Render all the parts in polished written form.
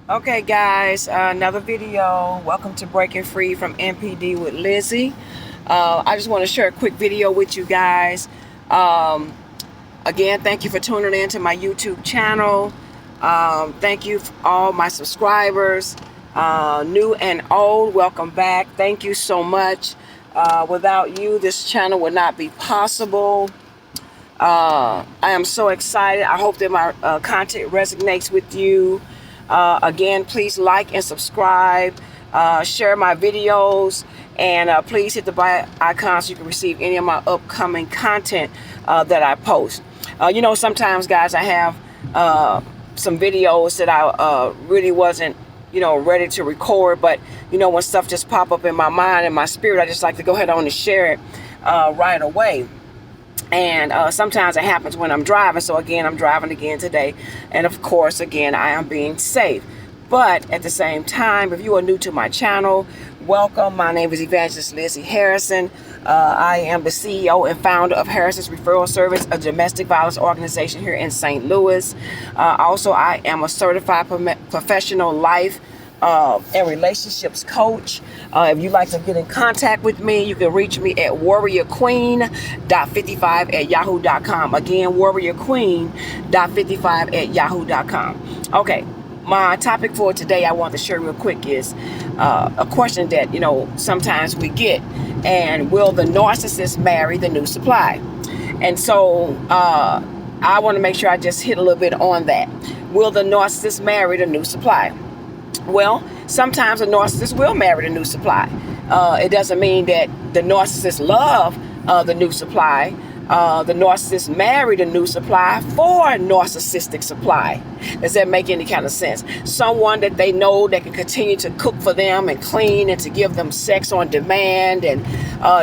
Okay, guys, another video. Welcome to Breaking Free from NPD with Lizzie. I just want to share a quick video with you guys. Um, Again, thank you for tuning in to my YouTube channel. Thank you for all my subscribers, new and old. Welcome back. Thank you so much. Without you, this channel would not be possible. I am so excited. I hope that my content resonates with you. Again, please like and subscribe, share my videos, and please hit the bell icon so you can receive any of my upcoming content that I post. Sometimes, guys, I have some videos that I really wasn't ready to record, but when stuff just pop up in my mind and my spirit, I just like to go ahead on and share it right away. And sometimes it happens when I'm driving. So again, I'm driving again today. And of course, again, I am being safe. But at the same time, if you are new to my channel, welcome. My name is Evangelist Lizzie Harrison. I am the CEO and founder of Harrison's Referral Service, a domestic violence organization here in St. Louis. Also, I am a certified professional life and relationships coach. If you'd like to get in contact with me, you can reach me at warriorqueen.55@yahoo.com. Again, warriorqueen.55@yahoo.com. Okay, my topic for today I want to share real quick is a question that sometimes we get, and will the narcissist marry the new supply? And so I want to make sure I just hit a little bit on that. Will the narcissist marry the new supply? Well, sometimes a narcissist will marry the new supply. It doesn't mean that the narcissist love the new supply. The narcissist married a new supply for narcissistic supply. Does that make any kind of sense? Someone that they know that can continue to cook for them and clean and to give them sex on demand, and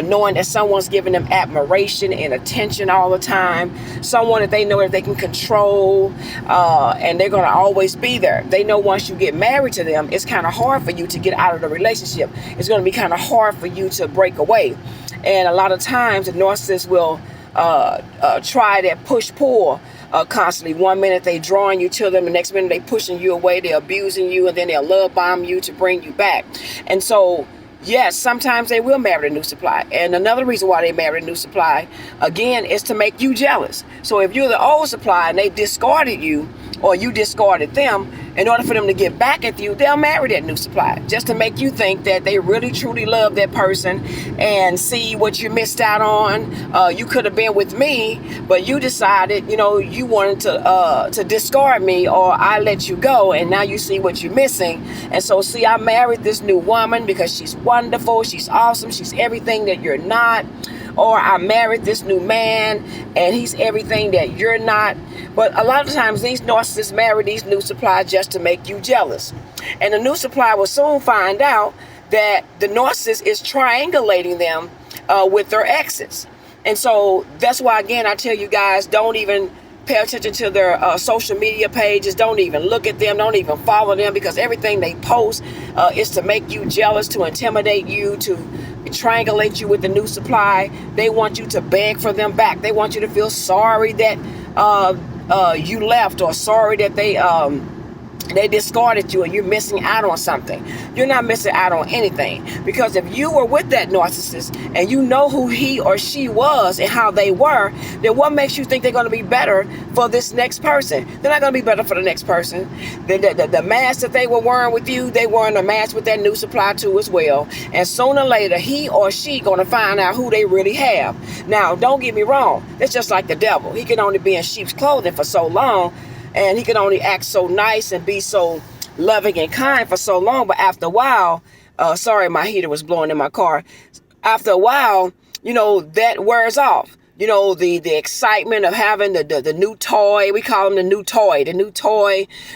knowing that someone's giving them admiration and attention all the time. Someone that they know that they can control, and they're going to always be there. They know once you get married to them, it's kind of hard for you to get out of the relationship. It's going to be kind of hard for you to break away. And a lot of times the narcissist will try that push-pull constantly. One minute they drawing you to them, the next minute they pushing you away, they're abusing you, and then they'll love bomb you to bring you back. And so, yes, sometimes they will marry the new supply. And another reason why they marry the new supply, again, is to make you jealous. So if you're the old supply and they discarded you, or you discarded them, in order for them to get back at you, they'll marry that new supply just to make you think that they really truly love that person and see what you missed out on. You could have been with me, but you decided, you wanted to discard me, or I let you go, and now you see what you're missing. And so, see, I married this new woman because she's wonderful, she's awesome, she's everything that you're not. Or I married this new man and he's everything that you're not. But a lot of times these narcissists marry these new supply just to make you jealous. And the new supply will soon find out that the narcissist is triangulating them with their exes. And so that's why, again, I tell you guys, don't even pay attention to their social media pages. Don't even look at them. Don't even follow them, because everything they post is to make you jealous, to intimidate you, to triangulate you with the new supply. They want you to beg for them back. They want you to feel sorry that you left, or sorry that they discarded you and you're missing out on something. You're not missing out on anything, because if you were with that narcissist and you know who he or she was and how they were, then what makes you think they're going to be better for this next person? They're not going to be better for the next person. The mask that they were wearing with you, they wearing a mask with that new supply too as well. And sooner or later, he or she going to find out who they really have. Now, don't get me wrong. It's just like the devil. He can only be in sheep's clothing for so long, and he can only act so nice and be so loving and kind for so long. But after a while, sorry, my heater was blowing in my car. After a while, that wears off. The excitement of having the new toy, we call them the new toy,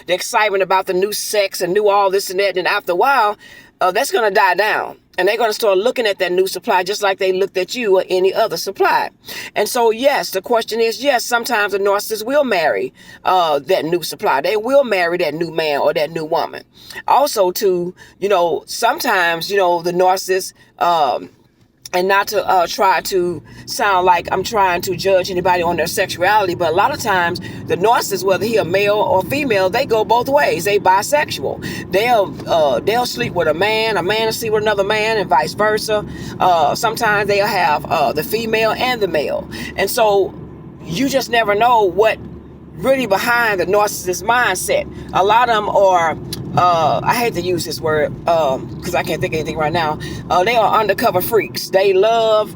the excitement about the new sex and new all this and that. And after a while, that's going to die down. And they're going to start looking at that new supply just like they looked at you or any other supply. And so, yes, the question is, yes, sometimes the narcissist will marry that new supply. They will marry that new man or that new woman. Also, too, sometimes, the narcissist And not to try to sound like I'm trying to judge anybody on their sexuality, but a lot of times the narcissist, whether he a male or female, they go both ways. They bisexual. They'll sleep with a man will sleep with another man, and vice versa. Sometimes they'll have the female and the male, and so you just never know what really behind the narcissist mindset. A lot of them are, I hate to use this word because I can't think of anything right now. They are undercover freaks. They love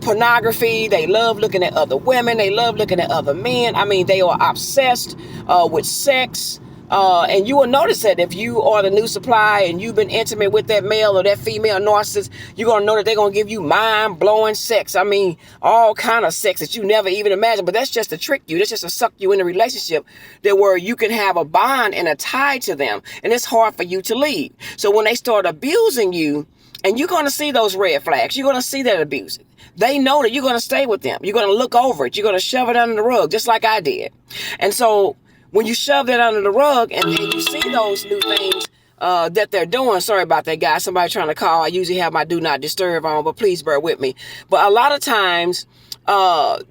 pornography. They love looking at other women. They love looking at other men. I mean, they are obsessed with sex. And you will notice that if you are the new supply and you've been intimate with that male or that female narcissist, you're going to know that they're going to give you mind-blowing sex. I mean, all kind of sex that you never even imagined. But that's just to trick you. That's just to suck you in a relationship that where you can have a bond and a tie to them. And it's hard for you to leave. So when they start abusing you, and you're going to see those red flags, you're going to see that abuse. They know that you're going to stay with them. You're going to look over it. You're going to shove it under the rug, just like I did. And so when you shove that under the rug and then you see those new things that they're doing, sorry about that, guys. Somebody trying to call. I usually have my do not disturb on, but please bear with me. But a lot of times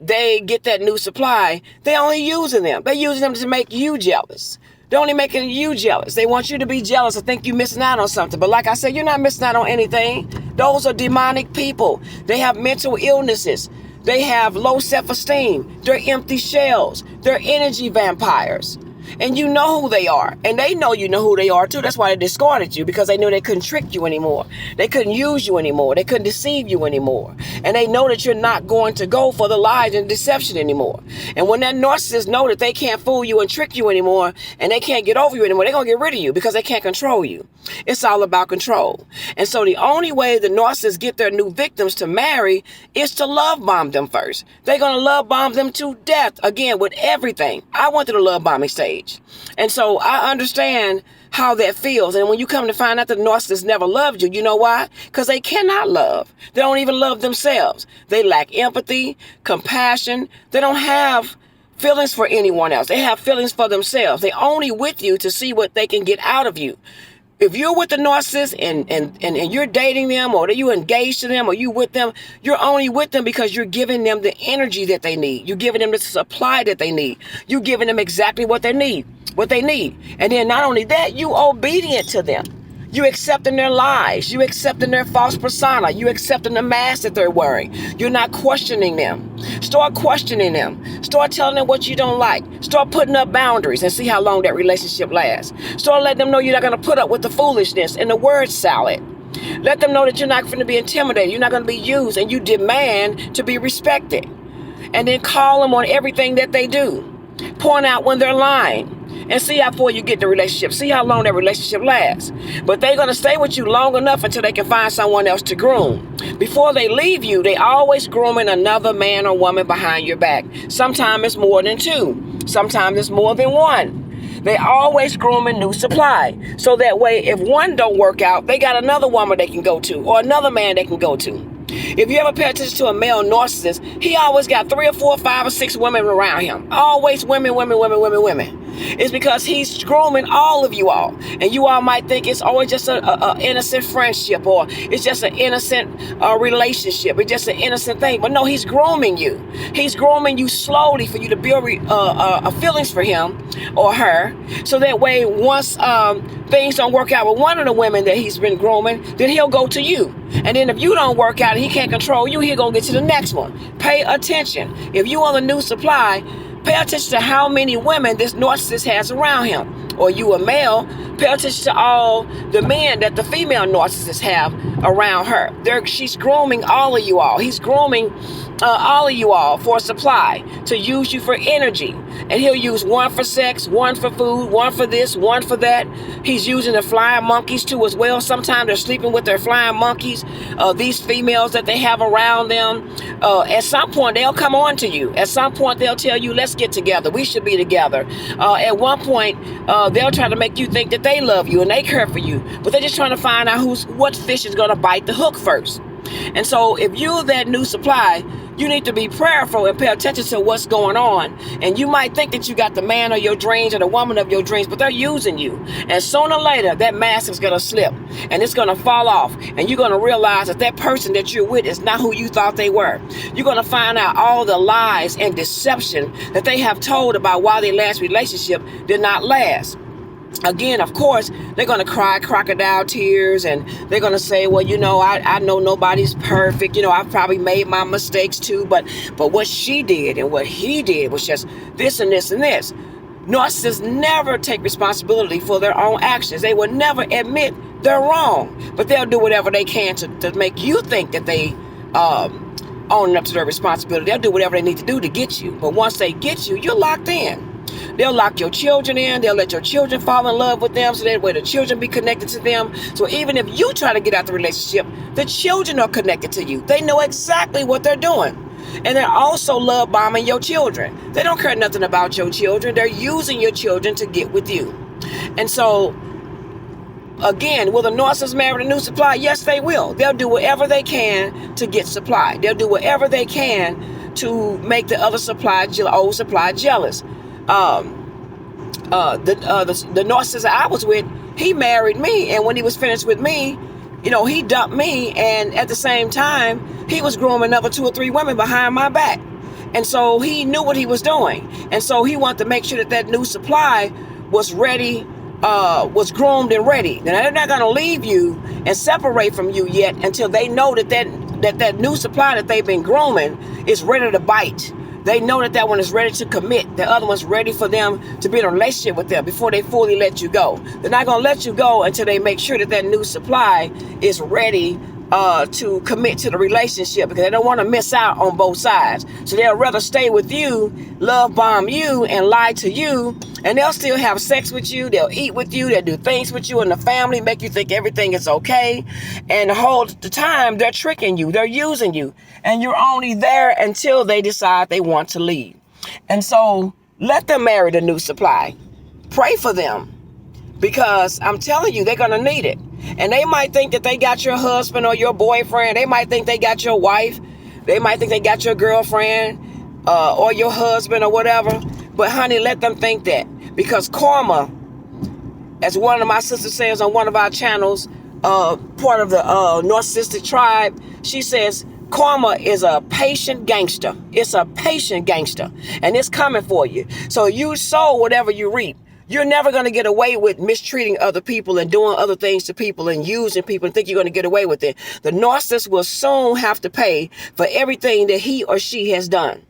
they get that new supply. They're only using them. They're using them to make you jealous. They're only making you jealous. They want you to be jealous or think you're missing out on something. But like I said, you're not missing out on anything. Those are demonic people. They have mental illnesses. They have low self-esteem. They're empty shells. They're energy vampires. And you know who they are. And they know you know who they are too. That's why they discarded you, because they knew they couldn't trick you anymore. They couldn't use you anymore. They couldn't deceive you anymore. And they know that you're not going to go for the lies and deception anymore. And when that narcissist know that they can't fool you and trick you anymore, and they can't get over you anymore, they're going to get rid of you because they can't control you. It's all about control. And so the only way the narcissists get their new victims to marry is to love bomb them first. They're going to love bomb them to death, again, with everything. I went through the love bombing stage. And so I understand how that feels. And when you come to find out that the narcissist never loved you, you know why? Because they cannot love. They don't even love themselves. They lack empathy, compassion. They don't have feelings for anyone else. They have feelings for themselves. They're only with you to see what they can get out of you. If you're with the narcissist and you're dating them, or you engaged to them, or you with them, you're only with them because you're giving them the energy that they need. You're giving them the supply that they need. You're giving them exactly what they need. And then not only that, you obedient to them. You accepting their lies. You accepting their false persona. You accepting the mask that they're wearing. You're not questioning them. Start questioning them. Start telling them what you don't like. Start putting up boundaries and see how long that relationship lasts. Start letting them know you're not going to put up with the foolishness and the word salad. Let them know that you're not going to be intimidated. You're not going to be used, and you demand to be respected. And then call them on everything that they do. Point out when they're lying. And see how far you get the relationship. See how long that relationship lasts. But they're going to stay with you long enough until they can find someone else to groom. Before they leave you, they always grooming another man or woman behind your back. Sometimes it's more than two. Sometimes it's more than one. They always grooming new supply. So that way, if one don't work out, they got another woman they can go to, or another man they can go to. If you ever pay attention to a male narcissist, he always got 3 or 4 or 5 or 6 women around him. Always women. It's because he's grooming all of you all. And you all might think it's always just a innocent friendship, or it's just an innocent relationship. It's just an innocent thing. But no, he's grooming you. He's grooming you slowly for you to build feelings for him or her. So that way, once things don't work out with one of the women that he's been grooming, then he'll go to you. And then if you don't work out and he can't control you, he'll go get to the next one. Pay attention. If you on the new supply, pay attention to how many women this narcissist has around him. Or you a male, pay attention to all the men that the female narcissists have around her. She's grooming all of you all. He's grooming all of you all for supply, to use you for energy. And he'll use one for sex, one for food, one for this, one for that. He's using the flying monkeys too as well. Sometimes they're sleeping with their flying monkeys, these females that they have around them. At some point, they'll come on to you. At some point, they'll tell you, let's get together. We should be together. At one point, they'll try to make you think that they love you and they care for you. But they're just trying to find out what fish is going to bite the hook first. And so if you're that new supply, You need to be prayerful and pay attention to what's going on. And you might think that you got the man of your dreams or the woman of your dreams, but they're using you. And sooner or later, that mask is going to slip and it's going to fall off. And you're going to realize that that person that you're with is not who you thought they were. You're going to find out all the lies and deception that they have told about why their last relationship did not last. Again, of course, they're going to cry crocodile tears and they're going to say, well, I know nobody's perfect. I've probably made my mistakes too. But what she did and what he did was just this and this and this. Narcissists never take responsibility for their own actions. They will never admit they're wrong, but they'll do whatever they can to make you think that they owning up to their responsibility. They'll do whatever they need to do to get you. But once they get you, you're locked in. They'll lock your children in. They'll let your children fall in love with them so that way the children be connected to them. So even if you try to get out the relationship, the children are connected to you. They know exactly what they're doing. And they're also love bombing your children. They don't care nothing about your children. They're using your children to get with you. And so, again, will the narcissist marry the new supply? Yes, they will. They'll do whatever they can to get supply. They'll do whatever they can to make the other old supply jealous. The narcissist I was with, he married me, and when he was finished with me, he dumped me, and at the same time, he was grooming another 2 or 3 women behind my back. And so he knew what he was doing. And so he wanted to make sure that new supply was ready, was groomed and ready. Now, they're not going to leave you and separate from you yet until they know that new supply that they've been grooming is ready to bite. They know that one is ready to commit. The other one's ready for them to be in a relationship with them before they fully let you go. They're not going to let you go until they make sure that new supply is ready to commit to the relationship, because they don't want to miss out on both sides. So they'll rather stay with you, love bomb you, and lie to you, and they'll still have sex with you. They'll eat with you. They'll do things with you and the family, make you think everything is okay. And the whole time, they're tricking you. They're using you. And you're only there until they decide they want to leave. And so let them marry the new supply. Pray for them, because I'm telling you, they're going to need it. And they might think that they got your husband or your boyfriend. They might think they got your wife. They might think they got your girlfriend or your husband or whatever. But honey, let them think that. Because karma, as one of my sisters says on one of our channels, part of the narcissistic tribe, she says, karma is a patient gangster. It's a patient gangster. And it's coming for you. So you sow whatever you reap. You're never going to get away with mistreating other people and doing other things to people and using people and think you're going to get away with it. The narcissist will soon have to pay for everything that he or she has done.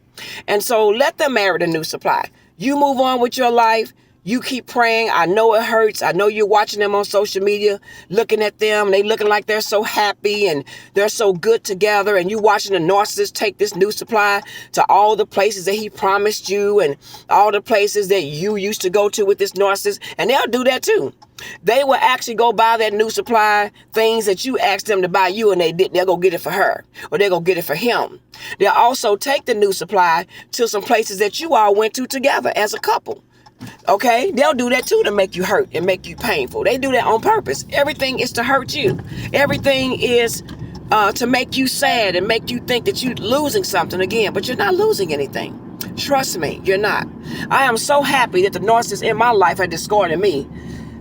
And so let them marry the new supply. You move on with your life. You keep praying. I know it hurts. I know you're watching them on social media, looking at them. They looking like they're so happy and they're so good together. And you watching the narcissist take this new supply to all the places that he promised you and all the places that you used to go to with this narcissist. And they'll do that too. They will actually go buy that new supply, things that you asked them to buy you, and they didn't. They'll go get it for her, or they'll go get it for him. They'll also take the new supply to some places that you all went to together as a couple. Okay, they'll do that too to make you hurt and make you painful. They do that on purpose. Everything is to hurt you. Everything is to make you sad and make you think that you're losing something again, but you're not losing anything. Trust me, you're not. I am so happy that the narcissist in my life had discarded me.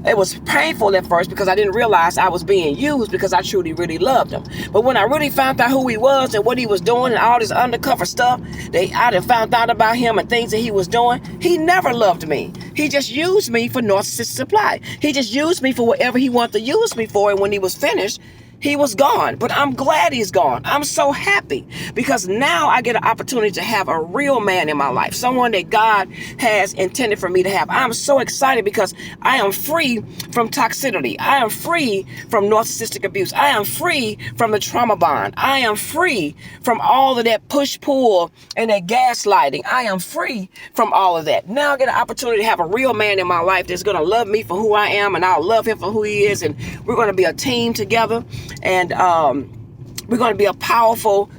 It was painful at first because I didn't realize I was being used, because I truly, really loved him. But when I really found out who he was and what he was doing and all this undercover stuff, I done found out about him and things that he was doing, he never loved me. He just used me for narcissistic supply. He just used me for whatever he wanted to use me for, and when he was finished, he was gone. But I'm glad he's gone. I'm so happy because now I get an opportunity to have a real man in my life, someone that God has intended for me to have. I'm so excited because I am free from toxicity. I am free from narcissistic abuse. I am free from the trauma bond. I am free from all of that push-pull and that gaslighting. I am free from all of that. Now I get an opportunity to have a real man in my life that's going to love me for who I am, and I'll love him for who he is, and we're going to be a team together. And we're going to be a powerful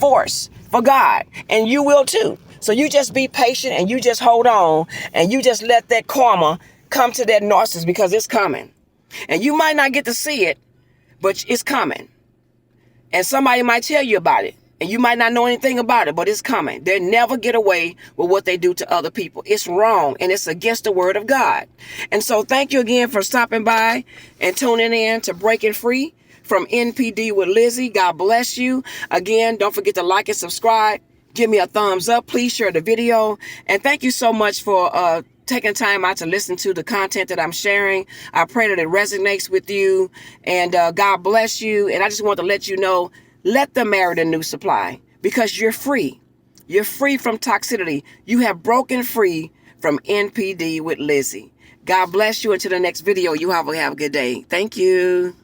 force for God. And you will too. So you just be patient and you just hold on and you just let that karma come to that narcissist, because it's coming. And you might not get to see it, but it's coming. And somebody might tell you about it. And you might not know anything about it, but it's coming. They'll never get away with what they do to other people. It's wrong, and it's against the word of God. And so thank you again for stopping by and tuning in to Breaking Free from NPD with Lizzie. God bless you. Again, don't forget to like and subscribe. Give me a thumbs up. Please share the video. And thank you so much for taking time out to listen to the content that I'm sharing. I pray that it resonates with you. And God bless you. And I just want to let you know, let them marry the new supply, because you're free. You're free from toxicity. You have broken free from NPD with Lizzie. God bless you. Until the next video, you have a good day. Thank you.